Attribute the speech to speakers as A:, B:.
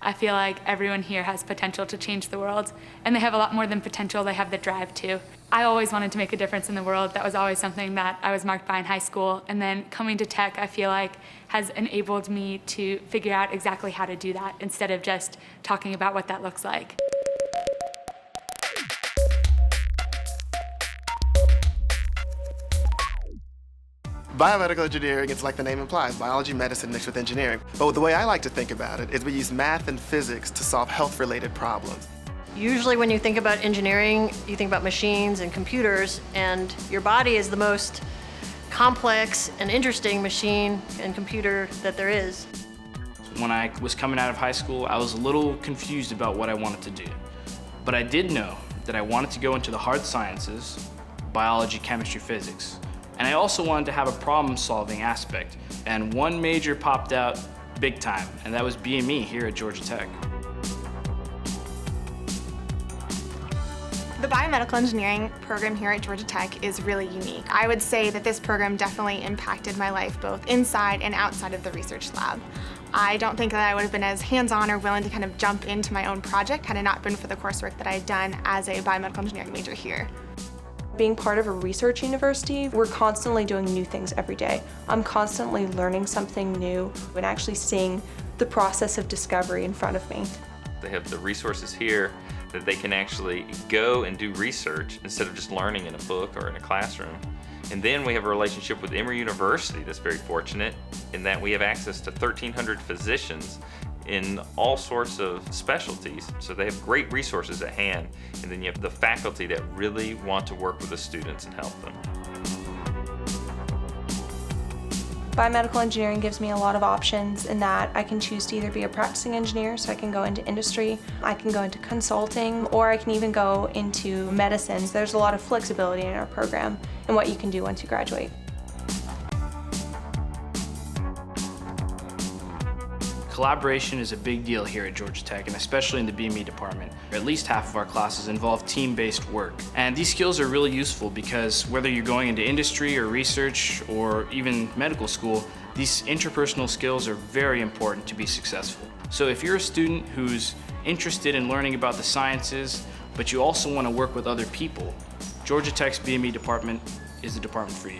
A: I feel like everyone here has potential to change the world, and they have a lot more than potential, they have the drive to. I always wanted to make a difference in the world. That was always something that I was marked by in high school, and then coming to Tech, I feel like, has enabled me to figure out exactly how to do that instead of just talking about what that looks like.
B: Biomedical engineering, it's like the name implies, biology, medicine mixed with engineering. But the way I like to think about it is we use math and physics to solve health-related problems.
C: Usually when you think about engineering, you think about machines and computers, and your body is the most complex and interesting machine and computer that there is.
D: When I was coming out of high school, I was a little confused about what I wanted to do. But I did know that I wanted to go into the hard sciences, biology, chemistry, physics. And I also wanted to have a problem-solving aspect. And one major popped out big time, and that was BME here at Georgia Tech.
E: The biomedical engineering program here at Georgia Tech is really unique. I would say that this program definitely impacted my life both inside and outside of the research lab. I don't think that I would have been as hands-on or willing to kind of jump into my own project had it not been for the coursework that I had done as a biomedical engineering major here.
F: Being part of a research university, we're constantly doing new things every day. I'm constantly learning something new and actually seeing the process of discovery in front of me.
G: They have the resources here that they can actually go and do research instead of just learning in a book or in a classroom. And then we have a relationship with Emory University that's very fortunate in that we have access to 1,300 physicians in all sorts of specialties. So they have great resources at hand, and then you have the faculty that really want to work with the students and help them.
F: Biomedical engineering gives me a lot of options in that I can choose to either be a practicing engineer, so I can go into industry, I can go into consulting, or I can even go into medicine. So there's a lot of flexibility in our program and what you can do once you graduate.
D: Collaboration is a big deal here at Georgia Tech, and especially in the BME department. At least half of our classes involve team-based work. And these skills are really useful because whether you're going into industry or research or even medical school, these interpersonal skills are very important to be successful. So if you're a student who's interested in learning about the sciences, but you also want to work with other people, Georgia Tech's BME department is the department for you.